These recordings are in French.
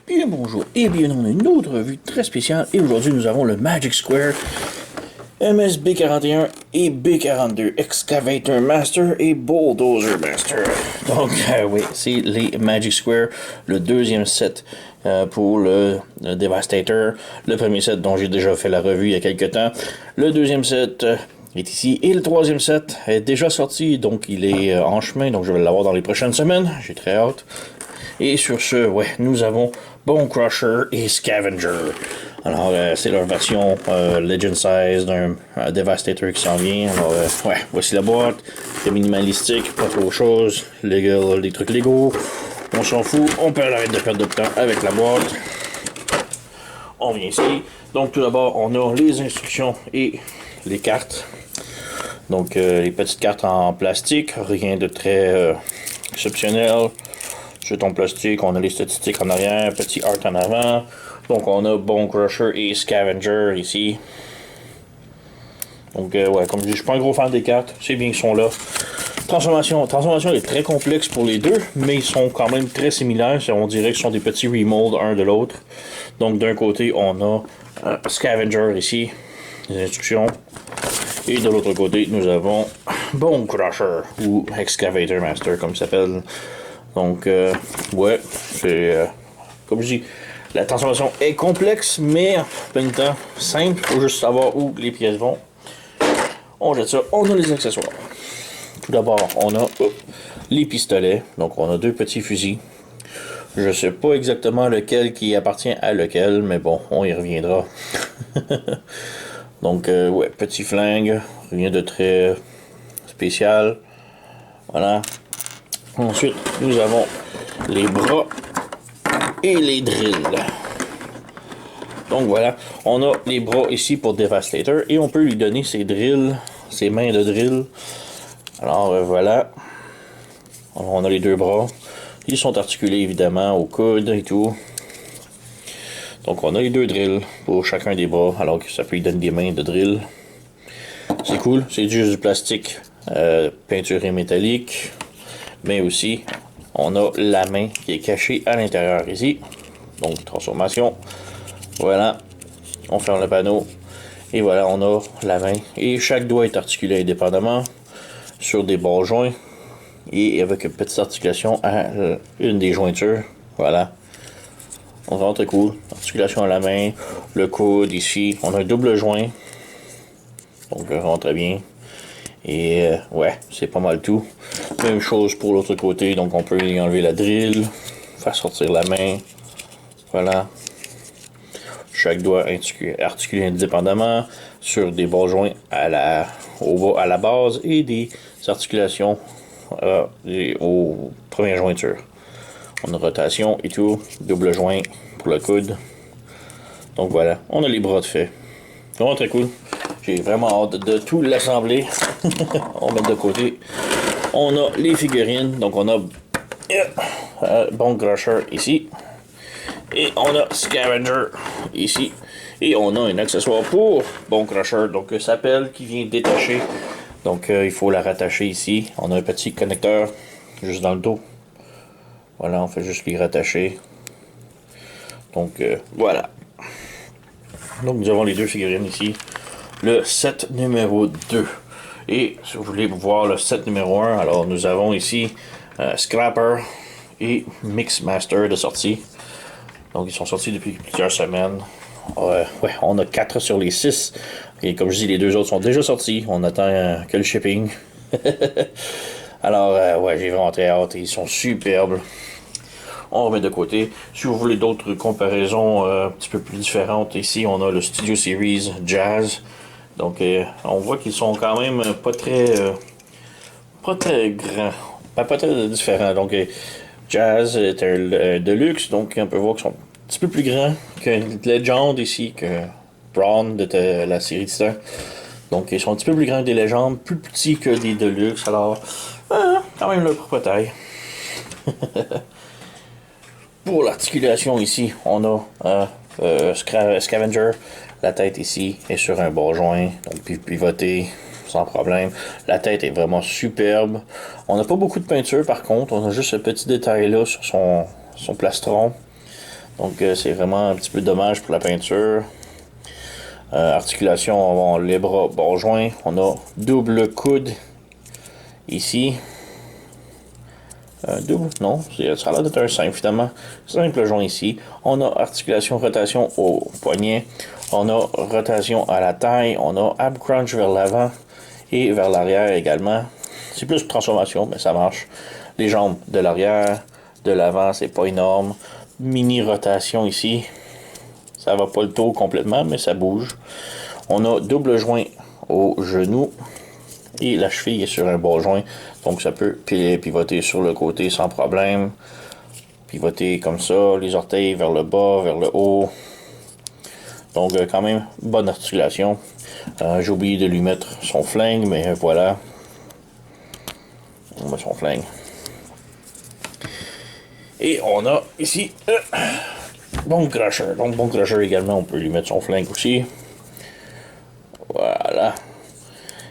Bien bonjour et bienvenue dans une autre revue très spéciale et aujourd'hui nous avons le Magic Square MS-B41 et B42 Excavator Master et Bulldozer Master. Donc oui, c'est les Magic Square, le deuxième set pour le Devastator, le premier set dont j'ai déjà fait la revue il y a quelques temps, le deuxième set est ici et le troisième set est déjà sorti donc il est en chemin donc je vais l'avoir dans les prochaines semaines, j'ai très hâte. Et sur ce, ouais, nous avons Bone Crusher et Scavenger. Alors, c'est leur version Legend Size d'un Devastator qui s'en vient. Alors, ouais, voici la boîte. C'est minimalistique, pas trop de choses. Les trucs Lego. On s'en fout, on peut arrêter de perdre de temps avec la boîte. On vient ici. Donc, tout d'abord, on a les instructions et les cartes. Donc, les petites cartes en plastique, rien de très exceptionnel. En plastique, on a les statistiques en arrière, petit art en avant. Donc on a Bone Crusher et Scavenger ici. Donc ouais, comme je dis, je suis pas un gros fan des cartes, c'est bien qu'ils sont là. Transformation est très complexe pour les deux, mais ils sont quand même très similaires. On dirait que ce sont des petits remolds un de l'autre. Donc d'un côté, on a Scavenger ici, les instructions. Et de l'autre côté, nous avons Bone Crusher ou Excavator Master comme il s'appelle. Donc, ouais, c'est comme je dis, la transformation est complexe, mais en même temps simple. Il faut juste savoir où les pièces vont. On jette ça, on a les accessoires. Tout d'abord, on a les pistolets. Donc, on a deux petits fusils. Je sais pas exactement lequel qui appartient à lequel, mais bon, on y reviendra. Donc, ouais, petit flingue, rien de très spécial. Voilà. Ensuite, nous avons les bras et les drills. Donc voilà, on a les bras ici pour Devastator et on peut lui donner ses drills, ses mains de drill. Alors voilà, on a les deux bras. Ils sont articulés évidemment au coude et tout. Donc on a les deux drills pour chacun des bras, alors que ça peut lui donner des mains de drill. C'est cool, c'est juste du plastique peinturé métallique. Mais aussi, on a la main qui est cachée à l'intérieur ici. Donc, transformation. Voilà. On ferme le panneau. Et voilà, on a la main. Et chaque doigt est articulé indépendamment sur des bas joints. Et avec une petite articulation à une des jointures. Voilà. On vraiment très cool. Articulation à la main. Le coude ici. On a un double joint. Donc, vraiment très bien. Et ouais, c'est pas mal tout. Même chose pour l'autre côté, donc on peut y enlever la drill, faire sortir la main. Voilà. Chaque doigt articulé indépendamment sur des bas joints à la base et des articulations aux premières jointures. On a rotation et tout, double joint pour le coude. Donc voilà, on a les bras de fait. Vraiment très cool. J'ai vraiment hâte de tout l'assembler. On met de côté. On a les figurines. Donc on a Bone Crusher ici. Et on a Scavenger ici. Et on a un accessoire pour Bone Crusher. Donc ça s'appelle qui vient détacher. Donc il faut la rattacher ici. On a un petit connecteur juste dans le dos. Voilà, on fait juste les rattacher. Donc voilà. Donc nous avons les deux figurines ici. Le set numéro 2. Et si vous voulez voir le set numéro 1, alors nous avons ici Scrapper et Mixmaster de sortie. Donc ils sont sortis depuis plusieurs semaines. Ouais, on a 4 sur les 6. Et comme je dis, les deux autres sont déjà sortis. On attend que le shipping. Alors, ouais, j'ai vraiment très hâte. Ils sont superbes. On remet de côté. Si vous voulez d'autres comparaisons un petit peu plus différentes, ici on a le Studio Series Jazz. Donc on voit qu'ils sont quand même pas très grands, pas très différents. Donc Jazz est un Deluxe, donc on peut voir qu'ils sont un petit peu plus grands que Legend ici, que Braun de la série de Star. Donc ils sont un petit peu plus grands que des légendes, plus petits que des Deluxe. Alors quand même leur propre taille. Pour l'articulation ici, on a Scavenger. La tête ici est sur un bas joint, donc pivoté sans problème. La tête est vraiment superbe. On n'a pas beaucoup de peinture par contre, on a juste ce petit détail là sur son plastron. Donc c'est vraiment un petit peu dommage pour la peinture. Articulation, on a les bras bord joints. On a double coude ici. Double, non, ça a l'air d'être un simple finalement. Simple joint ici. On a articulation, rotation au poignet. On a rotation à la taille. On a ab crunch vers l'avant et vers l'arrière également. C'est plus transformation, mais ça marche. Les jambes de l'arrière, de l'avant, c'est pas énorme. Mini rotation ici. Ça va pas le tour complètement, mais ça bouge. On a double joint au genou. Et la cheville est sur un bas joint. Donc ça peut pivoter sur le côté sans problème. Pivoter comme ça. Les orteils vers le bas, vers le haut. Donc quand même, bonne articulation. J'ai oublié de lui mettre son flingue, mais voilà. On met son flingue. Et on a ici Bone Crusher. Donc Bone Crusher également, on peut lui mettre son flingue aussi. Voilà.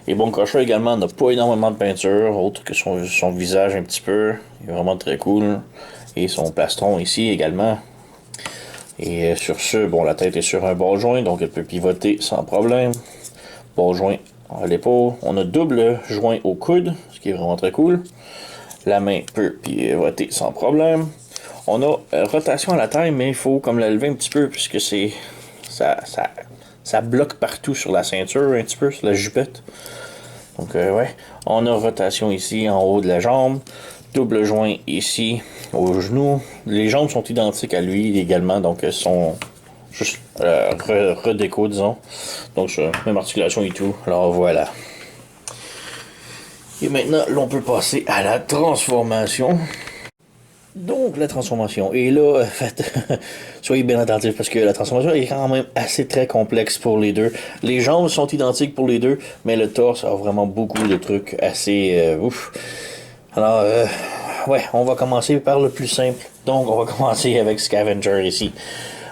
Et Bone Crusher également n'a pas énormément de peinture, autre que son visage un petit peu. Il est vraiment très cool. Et son plastron ici également. Et sur ce, bon, la tête est sur un ball joint, donc elle peut pivoter sans problème. Ball joint à l'épaule. On a double joint au coude, ce qui est vraiment très cool. La main peut pivoter sans problème. On a rotation à la taille, mais il faut comme la lever un petit peu, puisque c'est ça bloque partout sur la ceinture, un petit peu, sur la jupette. Donc, ouais. On a rotation ici, en haut de la jambe. Double joint ici, au genou. Les jambes sont identiques à lui également, donc elles sont juste redéco, disons. Donc, même articulation et tout. Alors, voilà. Et maintenant, l'on peut passer à la transformation. Donc, la transformation. Et là, en fait, soyez bien attentifs parce que la transformation est quand même assez très complexe pour les deux. Les jambes sont identiques pour les deux, mais le torse a vraiment beaucoup de trucs assez ouf. Alors, ouais, on va commencer par le plus simple. Donc, on va commencer avec Scavenger ici.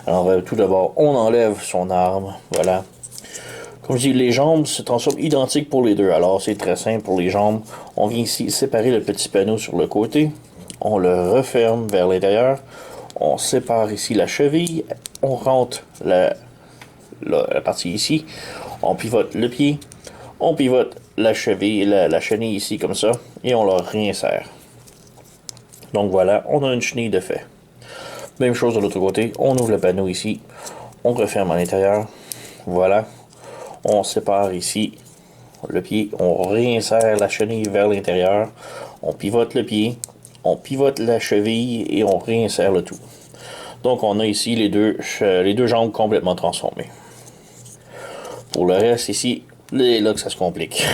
Alors, tout d'abord, on enlève son arme. Voilà. Comme je dis, les jambes se transforment identiques pour les deux. Alors, c'est très simple pour les jambes. On vient ici séparer le petit panneau sur le côté. On le referme vers l'intérieur. On sépare ici la cheville. On rentre la partie ici. On pivote le pied. On pivote la cheville, la chenille ici comme ça. Et on la réinsère. Donc voilà, on a une chenille de fait. Même chose de l'autre côté. On ouvre le panneau ici. On referme à l'intérieur. Voilà. On sépare ici le pied. On réinsère la chenille vers l'intérieur. On pivote le pied. On pivote la cheville et on réinsère le tout. Donc on a ici les deux jambes complètement transformées. Pour le reste ici, c'est là que ça se complique.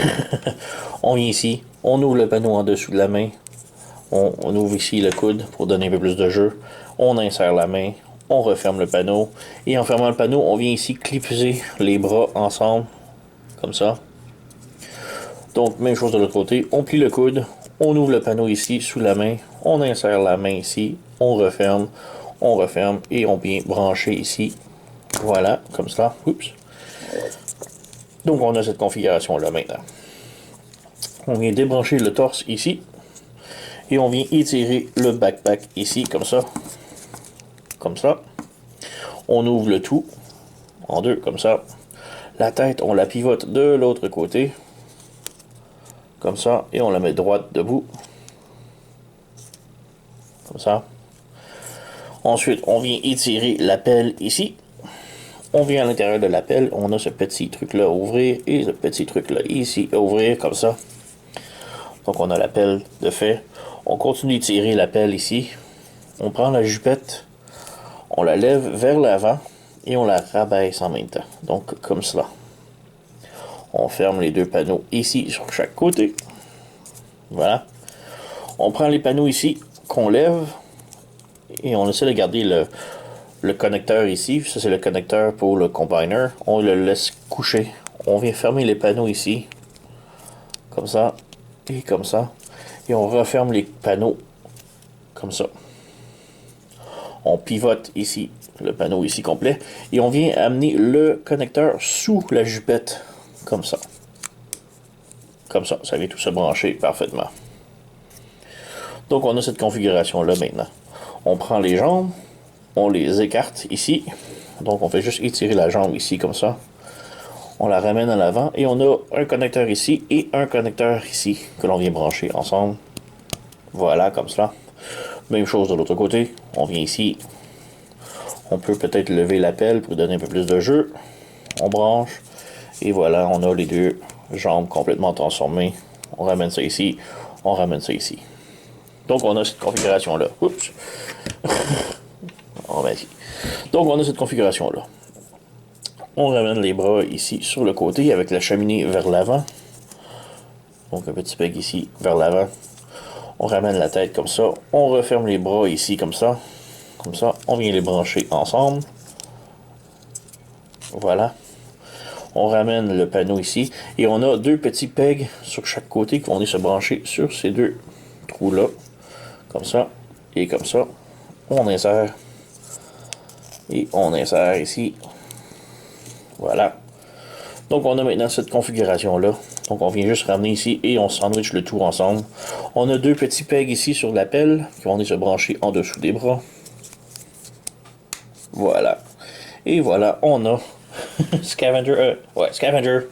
On vient ici, on ouvre le panneau en dessous de la main. On ouvre ici le coude pour donner un peu plus de jeu. On insère la main, on referme le panneau. Et en fermant le panneau, on vient ici clipser les bras ensemble, comme ça. Donc même chose de l'autre côté, on plie le coude. On ouvre le panneau ici sous la main, on insère la main ici, on referme et on vient brancher ici. Voilà, comme ça. Oups. Donc on a cette configuration là maintenant. On vient débrancher le torse ici et on vient étirer le backpack ici comme ça. Comme ça. On ouvre le tout en deux comme ça. La tête, on la pivote de l'autre côté. Comme ça, et on la met droite debout. Comme ça. Ensuite, on vient étirer la pelle ici. On vient à l'intérieur de la pelle, on a ce petit truc-là à ouvrir, et ce petit truc-là ici à ouvrir, comme ça. Donc on a la pelle de fait. On continue d'étirer la pelle ici. On prend la jupette, on la lève vers l'avant, et on la rabaisse en même temps. Donc comme cela. On ferme les deux panneaux ici sur chaque côté. Voilà. On prend les panneaux ici qu'on lève et on essaie de garder le connecteur ici. Ça, c'est le connecteur pour le combiner. On le laisse coucher. On vient fermer les panneaux ici. Comme ça. Et comme ça. Et on referme les panneaux comme ça. On pivote ici le panneau ici complet. Et on vient amener le connecteur sous la jupette. Comme ça. Comme ça. Ça vient tout se brancher parfaitement. Donc on a cette configuration là maintenant. On prend les jambes. on les écarte ici. Donc on fait juste étirer la jambe ici comme ça. On la ramène à l'avant et on a un connecteur ici et un connecteur ici que l'on vient brancher ensemble. Voilà, comme cela. Même chose de l'autre côté. On vient ici. On peut peut-être lever la pelle pour donner un peu plus de jeu. On branche. Et voilà, on a les deux jambes complètement transformées. On ramène ça ici. On ramène ça ici. Donc on a cette configuration-là. Oups. On va ici. Donc on a cette configuration-là. On ramène les bras ici sur le côté avec la cheminée vers l'avant. Donc un petit peg ici vers l'avant. On ramène la tête comme ça. On referme les bras ici comme ça. Comme ça, on vient les brancher ensemble. Voilà. On ramène le panneau ici. Et on a deux petits pegs sur chaque côté qui vont venir se brancher sur ces deux trous-là. Comme ça. Et comme ça. On insère. Et on insère ici. Voilà. Donc on a maintenant cette configuration-là. Donc on vient juste ramener ici et on sandwich le tout ensemble. On a deux petits pegs ici sur la pelle qui vont venir se brancher en dessous des bras. Voilà. Et voilà, on a Scavenger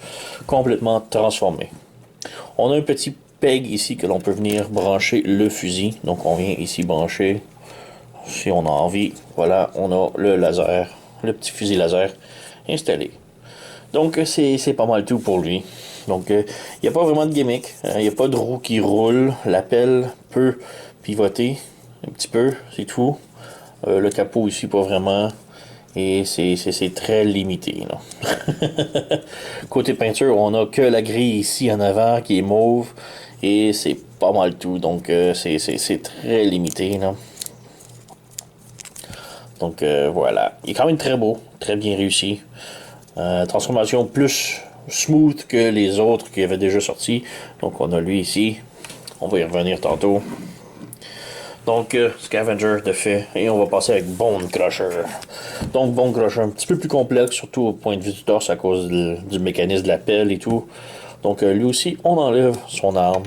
complètement transformé. On a un petit peg ici que l'on peut venir brancher le fusil. Donc on vient ici brancher, si on a envie. Voilà, on a le laser, le petit fusil laser installé. Donc c'est pas mal tout pour lui. Donc il n'y a pas vraiment de gimmick. Il n'y a pas de roue qui roule. La pelle peut pivoter un petit peu, c'est tout. Le capot ici, pas vraiment. Et c'est très limité. Là. Côté peinture, on a que la grille ici en avant qui est mauve. Et c'est pas mal tout. Donc c'est très limité. Là. Donc voilà. Il est quand même très beau. Très bien réussi. Transformation plus smooth que les autres qui avaient déjà sorti. Donc on a lui ici. On va y revenir tantôt. Donc, Scavenger de fait. Et on va passer avec Bone Crusher. Donc, Bone Crusher, un petit peu plus complexe, surtout au point de vue du torse à cause du mécanisme de la pelle et tout. Donc, lui aussi, on enlève son arme.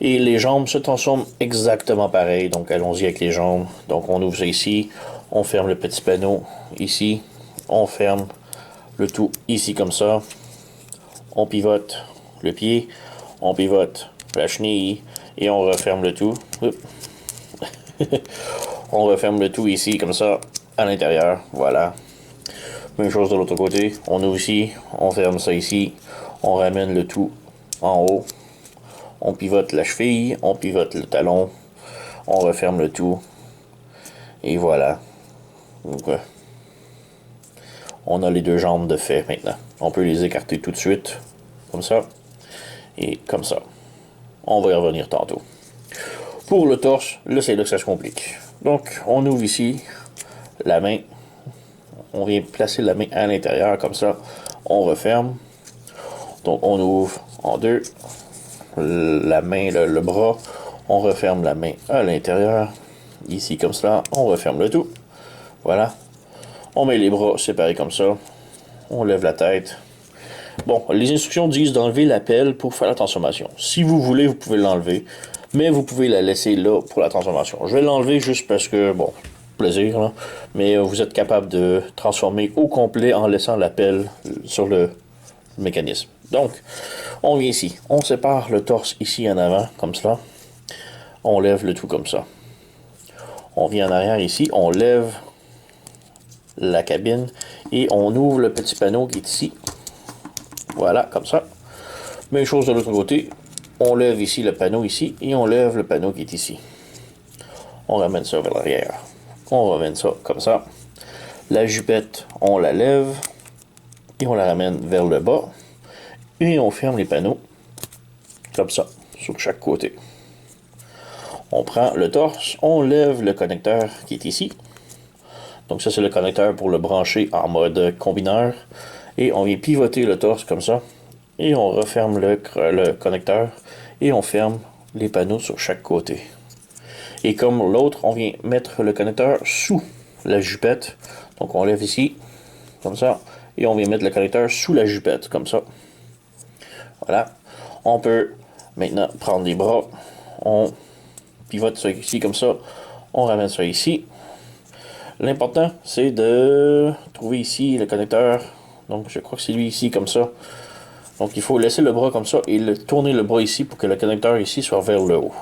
Et les jambes se transforment exactement pareil. Donc, allons-y avec les jambes. Donc, on ouvre ça ici. On ferme le petit panneau ici. On ferme le tout ici comme ça. On pivote le pied. On pivote la chenille. Et on referme le tout. Oups. On referme le tout ici, comme ça, à l'intérieur. Voilà. Même chose de l'autre côté. On ouvre ici, on ferme ça ici. On ramène le tout en haut. On pivote la cheville, on pivote le talon. On referme le tout. Et voilà. Donc, on a les deux jambes de fait maintenant. On peut les écarter tout de suite. Comme ça. Et comme ça. On va y revenir tantôt. Pour le torse, là c'est là que ça se complique. Donc on ouvre ici la main. On vient placer la main à l'intérieur comme ça. On referme. Donc on ouvre en deux. La main, le bras. On referme la main à l'intérieur. Ici comme cela. On referme le tout. Voilà. On met les bras séparés comme ça. On lève la tête. Bon, les instructions disent d'enlever la pelle pour faire la transformation. Si vous voulez, vous pouvez l'enlever. Mais vous pouvez la laisser là pour la transformation. Je vais l'enlever juste parce que, bon, plaisir, là. Mais vous êtes capable de transformer au complet en laissant la pelle sur le mécanisme. Donc, on vient ici. On sépare le torse ici en avant, comme cela. On lève le tout comme ça. On vient en arrière ici. On lève la cabine. Et on ouvre le petit panneau qui est ici. Voilà, comme ça. Même chose de l'autre côté. On lève ici le panneau ici et on lève le panneau qui est ici. On ramène ça vers l'arrière. On ramène ça comme ça. La jupette, on la lève et on la ramène vers le bas. Et on ferme les panneaux comme ça, sur chaque côté. On prend le torse, on lève le connecteur qui est ici. Donc ça c'est le connecteur pour le brancher en mode combineur. Et on vient pivoter le torse comme ça. Et on referme le connecteur et on ferme les panneaux sur chaque côté. Et comme l'autre, on vient mettre le connecteur sous la jupette. Donc on lève ici, comme ça, et on vient mettre le connecteur sous la jupette, comme ça. Voilà. On peut maintenant prendre les bras, on pivote ça ici, comme ça, on ramène ça ici. L'important, c'est de trouver ici le connecteur. Donc, je crois que c'est lui ici, comme ça. Donc, il faut laisser le bras comme ça et tourner le bras ici pour que le connecteur ici soit vers le haut.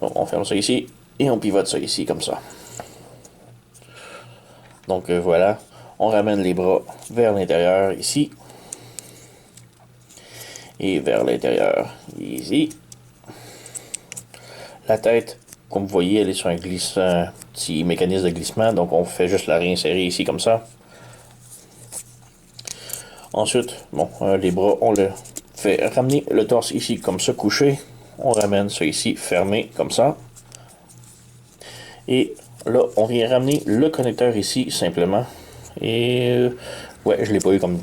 Donc, on ferme ça ici et on pivote ça ici, comme ça. Donc, voilà. On ramène les bras vers l'intérieur ici. Et vers l'intérieur ici. La tête, comme vous voyez, elle est sur un petit mécanisme de glissement. Donc, on fait juste la réinsérer ici, comme ça. Ensuite, bon, les bras, on le fait ramener le torse ici comme ça, couché. On ramène ça ici, fermé, comme ça. Et là, on vient ramener le connecteur ici, simplement. Et ouais, je l'ai pas eu comme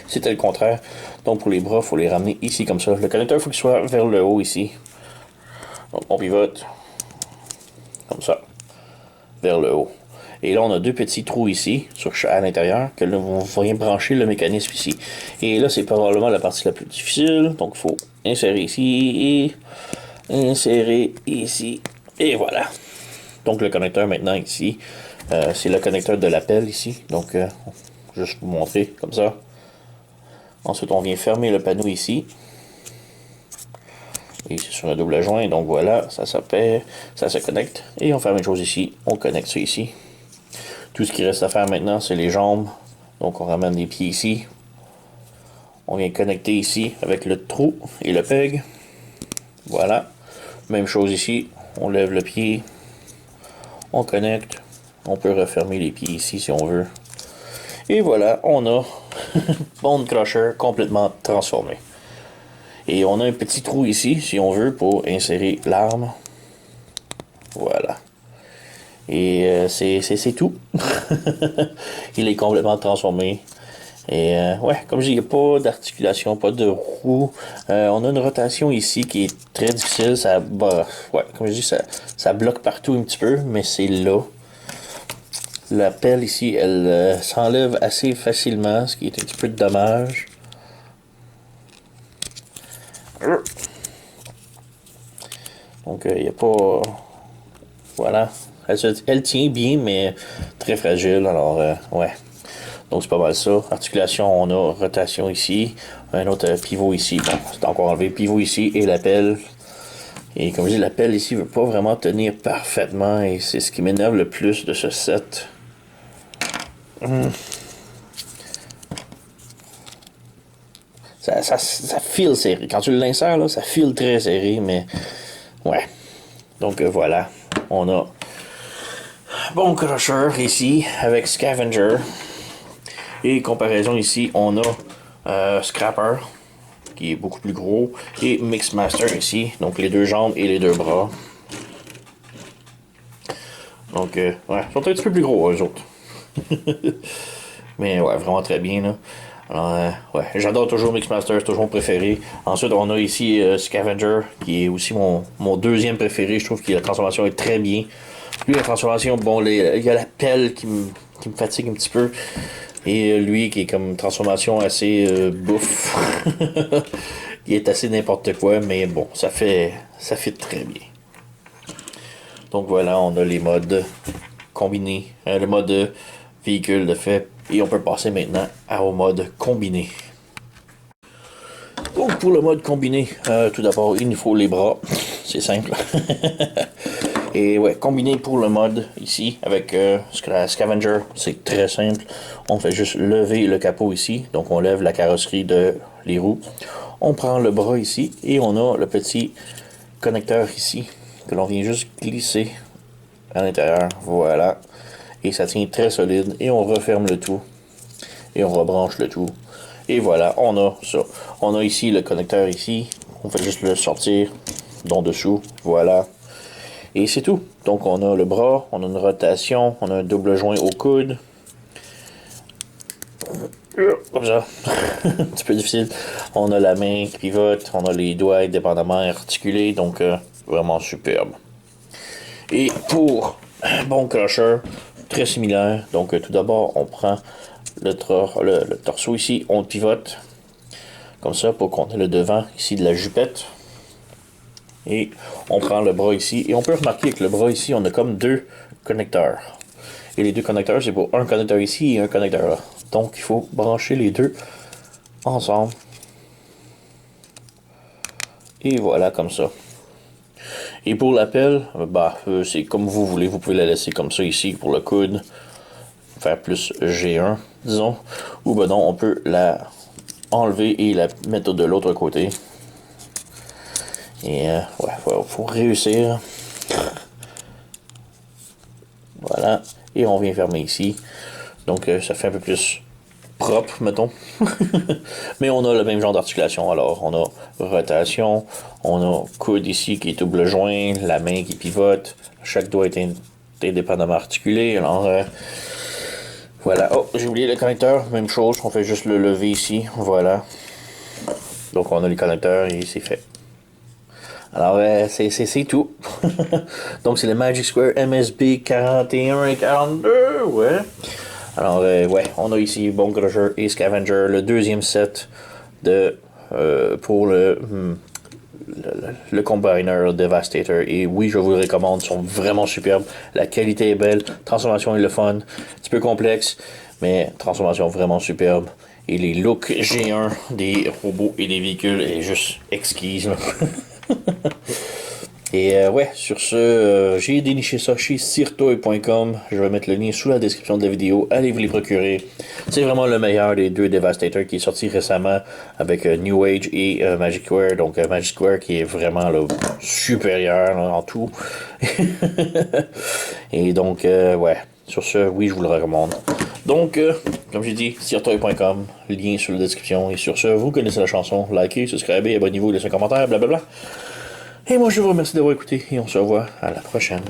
c'était le contraire. Donc, pour les bras, il faut les ramener ici, comme ça. Le connecteur, il faut qu'il soit vers le haut, ici. Donc, on pivote. Comme ça. Vers le haut. Et là, on a deux petits trous ici, à l'intérieur, que là, on vient brancher le mécanisme ici. Et là, c'est probablement la partie la plus difficile. Donc, il faut insérer ici et insérer ici. Et voilà. Donc, le connecteur maintenant ici, c'est le connecteur de l'appel ici. Donc, juste vous montrer comme ça. Ensuite, on vient fermer le panneau ici. Et c'est sur un double joint. Donc, voilà, ça se connecte. Et on fait la même chose ici. On connecte ça ici. Tout ce qui reste à faire maintenant, c'est les jambes. Donc, on ramène les pieds ici. On vient connecter ici avec le trou et le peg. Voilà. Même chose ici. On lève le pied. On connecte. On peut refermer les pieds ici si on veut. Et voilà, on a Bone Crusher complètement transformé. Et on a un petit trou ici, si on veut, pour insérer l'arme. Voilà. Et c'est tout. Il est complètement transformé. Et ouais, comme je dis, il n'y a pas d'articulation, pas de roue. On a une rotation ici qui est très difficile. Ouais, comme je dis, ça bloque partout un petit peu, mais c'est là. La pelle ici, elle s'enlève assez facilement, ce qui est un petit peu de dommage. Donc, il n'y a pas... Voilà. Elle tient bien, mais très fragile. Alors, ouais. Donc, c'est pas mal ça. Articulation, on a rotation ici. Un autre pivot ici. Bon, c'est encore enlevé. Pivot ici et la pelle. Et comme je dis, la pelle ici ne veut pas vraiment tenir parfaitement. Et c'est ce qui m'énerve le plus de ce set. Ça file serré. Quand tu l'insères, là, ça file très serré, mais ouais. Donc voilà. On a Bone Crusher ici avec Scavenger. Et comparaison ici, on a Scrapper qui est beaucoup plus gros. Et Mixmaster ici. Donc les deux jambes et les deux bras. Donc ouais, ils sont un petit peu plus gros eux autres. Mais ouais, vraiment très bien là. Alors, ouais, j'adore toujours Mixmaster, c'est toujours mon préféré. Ensuite, on a ici Scavenger, qui est aussi mon deuxième préféré. Je trouve que la transformation est très bien. Lui, la transformation, bon, il y a la pelle qui me fatigue un petit peu. Et lui, qui est comme une transformation assez bouffe. Il est assez n'importe quoi, mais bon, ça fait très bien. Donc voilà, on a les modes combinés. Le mode véhicule de fait. Et on peut passer maintenant au mode combiné. Donc pour le mode combiné, tout d'abord il nous faut les bras. C'est simple. Et ouais, combiné pour le mode ici avec Scavenger, c'est très simple. On fait juste lever le capot ici. Donc on lève la carrosserie de les roues. On prend le bras ici et on a le petit connecteur ici que l'on vient juste glisser à l'intérieur. Voilà. Et ça tient très solide. Et on referme le tout. Et on rebranche le tout. Et voilà, on a ça. On a ici le connecteur ici. On fait juste le sortir d'en dessous. Voilà. Et c'est tout. Donc on a le bras, on a une rotation, on a un double joint au coude. Comme ça. Un petit peu difficile. On a la main qui pivote, on a les doigts indépendamment articulés. Donc vraiment superbe. Et pour Bone Crusher, très similaire. Donc tout d'abord, on prend le torseau ici, on le pivote comme ça pour qu'on ait le devant ici de la jupette. Et on prend le bras ici. Et on peut remarquer que le bras ici, on a comme deux connecteurs. Et les deux connecteurs, c'est pour un connecteur ici et un connecteur là. Donc, il faut brancher les deux ensemble. Et voilà, comme ça. Et pour l'appel, c'est comme vous voulez. Vous pouvez la laisser comme ça ici pour le coude. Faire plus G1, disons. Ou ben non, on peut la enlever et la mettre de l'autre côté. Et faut réussir. Voilà. Et on vient fermer ici. Donc ça fait un peu plus propre, mettons. Mais on a le même genre d'articulation. Alors, on a rotation, on a coude ici qui est double joint, la main qui pivote. Chaque doigt est indépendamment articulé. Alors, voilà. Oh, j'ai oublié le connecteur. Même chose, on fait juste le lever ici. Voilà. Donc, on a les connecteurs et c'est fait. Alors, c'est tout. Donc, c'est le Magic Square MSB 41 et 42, ouais. Alors, on a ici Bone Crusher et Scavenger, le deuxième set pour le Combiner Devastator. Et oui, je vous le recommande, ils sont vraiment superbes. La qualité est belle, transformation est le fun. Un petit peu complexe, mais transformation vraiment superbe. Et les looks G1 des robots et des véhicules est juste exquise. Et sur ce, j'ai déniché ça chez sirtoy.com. Je vais mettre le lien sous la description de la vidéo. Allez vous les procurer. C'est vraiment le meilleur des deux Devastator qui est sorti récemment avec New Age et Magic Square. Donc Magic Square qui est vraiment supérieur en tout. Et donc, sur ce, oui, je vous le recommande. Donc, comme j'ai dit, sirtoy.com, lien sous la description. Et sur ce, vous connaissez la chanson. Likez, subscribez, abonnez-vous, laissez un commentaire, blablabla. Et moi, je vous remercie d'avoir écouté et on se revoit à la prochaine.